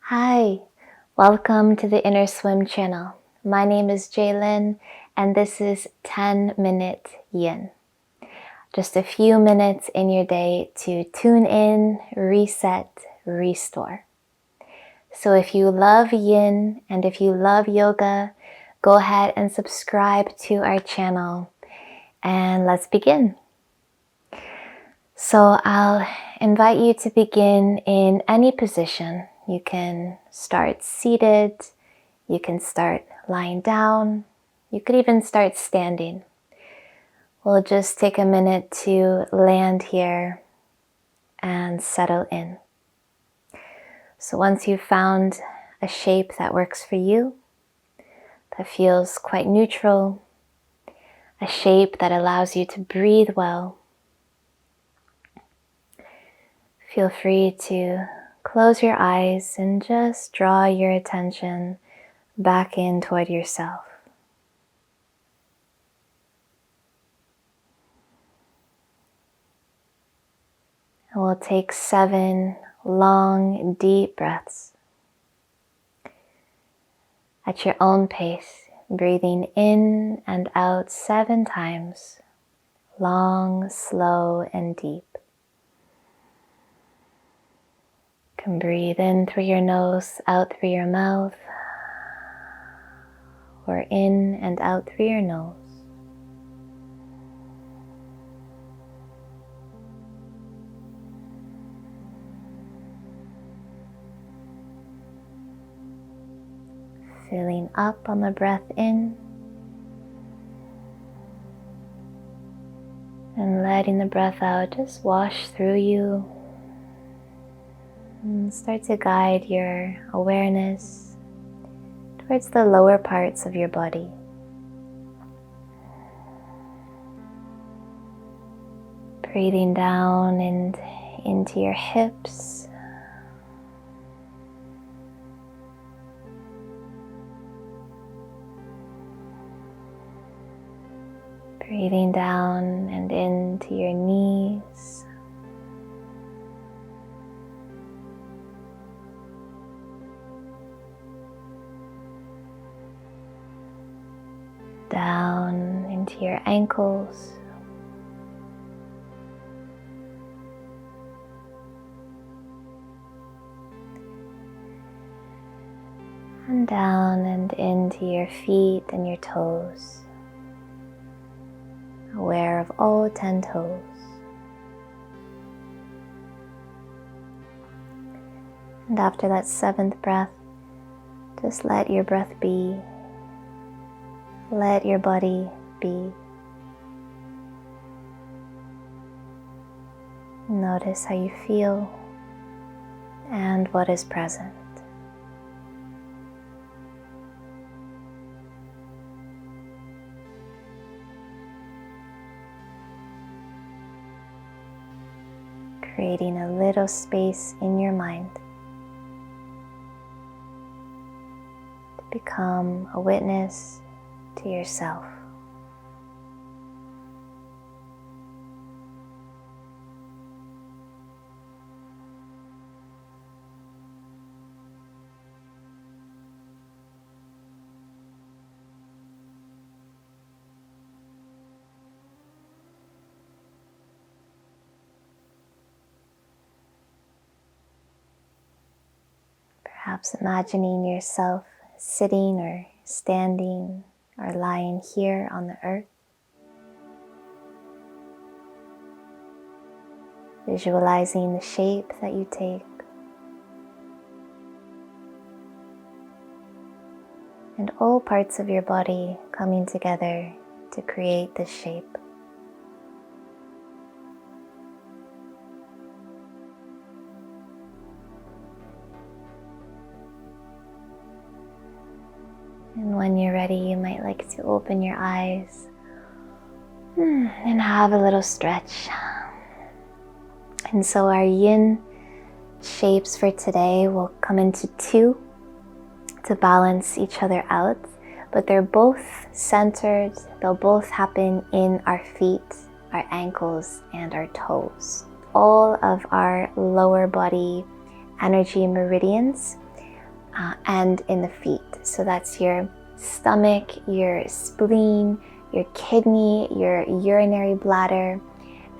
Hi, welcome to the Inner Swim channel. My name is Jaylyn and this is 10-minute Yin. Just a few minutes in your day to tune in, reset, restore. So if you love Yin and if you love yoga, go ahead and subscribe to our channel and let's begin. So I'll invite you to begin in any position. You can start seated, you can start lying down, you could even start standing. We'll just take a minute to land here and settle in. So once you've found a shape that works for you, that feels quite neutral, a shape that allows you to breathe well, feel free to close your eyes and just draw your attention back in toward yourself. And we'll take 7 long, deep breaths at your own pace, breathing in and out 7 times, long, slow, and deep. You can breathe in through your nose, out through your mouth, or in and out through your nose. Filling up on the breath in and letting the breath out just wash through you and start to guide your awareness towards the lower parts of your body. Breathing down and into your hips. Breathing down and into your knees. Down into your ankles. And down and into your feet and your toes. Aware of all 10 toes. And after that 7th breath, just let your breath be. Let your body be. Notice how you feel and what is present. Creating a little space in your mind to become a witness to yourself. Perhaps imagining yourself sitting or standing or lying here on the earth. Visualizing the shape that you take. And all parts of your body coming together to create this shape. And when you're ready, you might like to open your eyes and have a little stretch. And so our yin shapes for today will come into 2 to balance each other out, but they're both centered. They'll both happen in our feet, our ankles, and our toes. All of our lower body energy meridians and in the feet. So that's your stomach, your spleen, your kidney, your urinary bladder,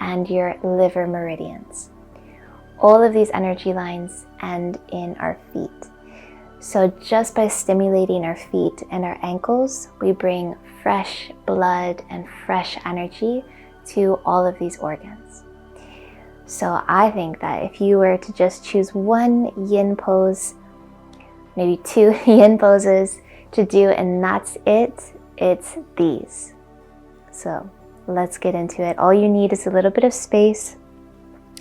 and your liver meridians. All of these energy lines end in our feet. So just by stimulating our feet and our ankles, we bring fresh blood and fresh energy to all of these organs. So I think that if you were to just choose one yin pose, maybe two yin poses to do, and that's it, it's these. So let's get into it. All you need is a little bit of space,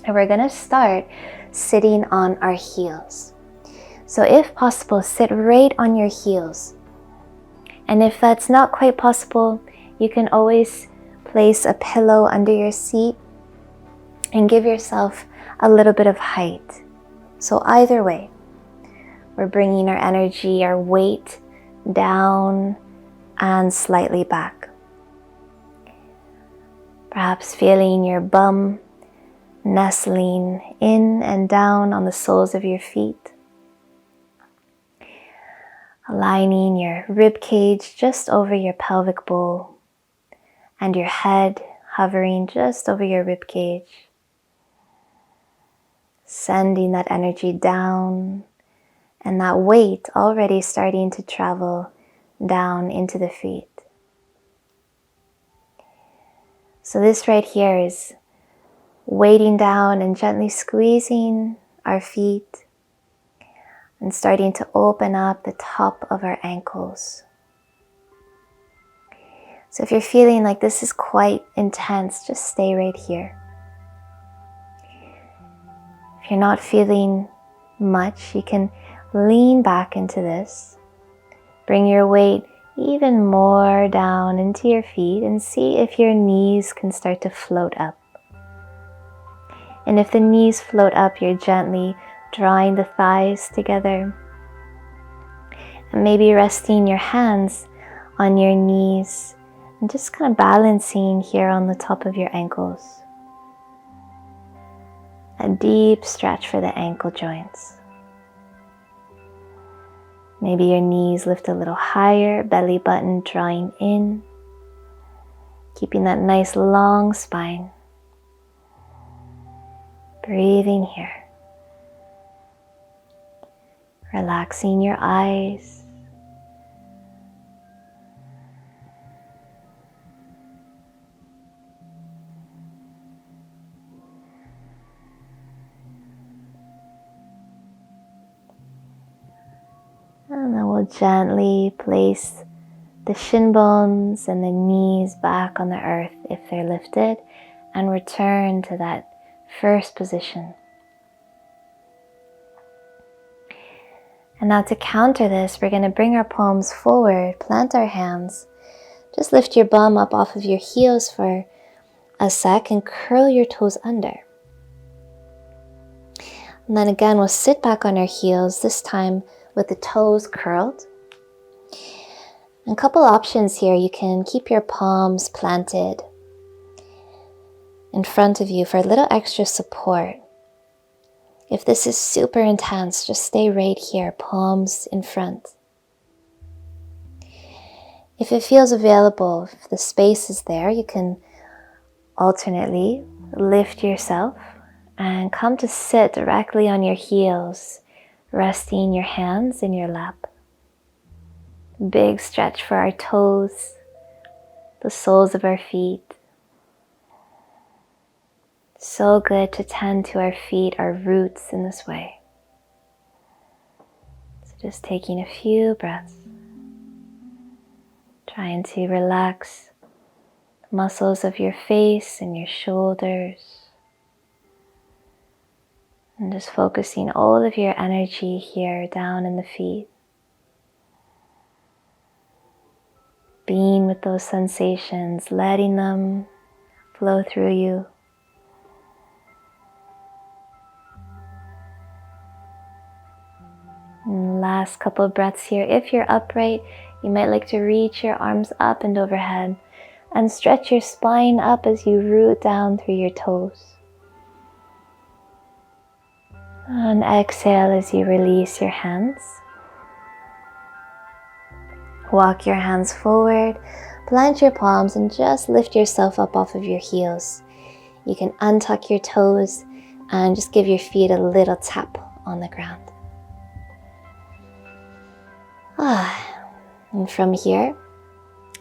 and we're gonna start sitting on our heels. So if possible, sit right on your heels. And if that's not quite possible, you can always place a pillow under your seat and give yourself a little bit of height. So either way, we're bringing our energy, our weight down and slightly back. Perhaps feeling your bum nestling in and down on the soles of your feet. Aligning your rib cage just over your pelvic bowl and your head hovering just over your rib cage. Sending that energy down and that weight already starting to travel down into the feet. So this right here is weighting down and gently squeezing our feet and starting to open up the top of our ankles. So if you're feeling like this is quite intense, just stay right here. If you're not feeling much, you can lean back into this. Bring your weight even more down into your feet and see if your knees can start to float up. And if the knees float up, you're gently drawing the thighs together. And maybe resting your hands on your knees and just kind of balancing here on the top of your ankles. A deep stretch for the ankle joints. Maybe your knees lift a little higher, belly button drawing in, keeping that nice long spine. Breathing here. Relaxing your eyes. And then we'll gently place the shin bones and the knees back on the earth if they're lifted, and return to that first position. And now to counter this, we're going to bring our palms forward, plant our hands. Just lift your bum up off of your heels for a sec and curl your toes under. And then again, we'll sit back on our heels, this time with the toes curled. And a couple options here. You can keep your palms planted in front of you for a little extra support. If this is super intense, just stay right here, palms in front. If it feels available, if the space is there, you can alternately lift yourself and come to sit directly on your heels, resting your hands in your lap. Big stretch for our toes, the soles of our feet. So good to tend to our feet, our roots in this way. So just taking a few breaths. Trying to relax the muscles of your face and your shoulders. And just focusing all of your energy here down in the feet. Being with those sensations, letting them flow through you. And last couple of breaths here. If you're upright, you might like to reach your arms up and overhead and stretch your spine up as you root down through your toes. And exhale as you release your hands. Walk your hands forward, plant your palms, and just lift yourself up off of your heels. You can untuck your toes and just give your feet a little tap on the ground. And from here,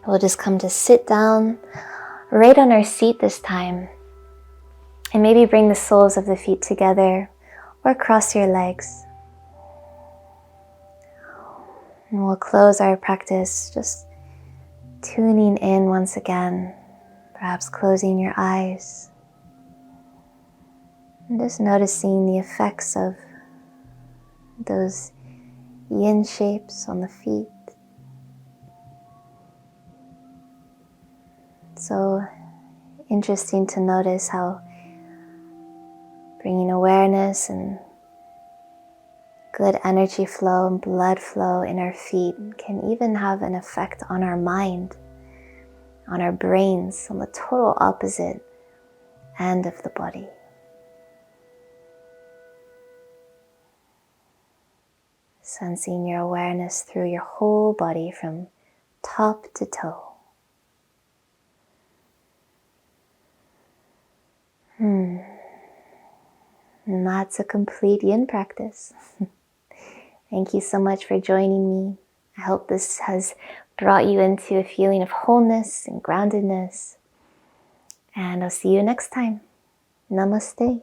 we'll just come to sit down right on our seat this time. And maybe bring the soles of the feet together or cross your legs. And we'll close our practice just tuning in once again, perhaps closing your eyes. And just noticing the effects of those yin shapes on the feet. So interesting to notice how bringing awareness and good energy flow and blood flow in our feet can even have an effect on our mind, on our brains, on the total opposite end of the body. Sensing your awareness through your whole body from top to toe. And that's a complete yin practice. Thank you so much for joining me. I hope this has brought you into a feeling of wholeness and groundedness. And I'll see you next time. Namaste.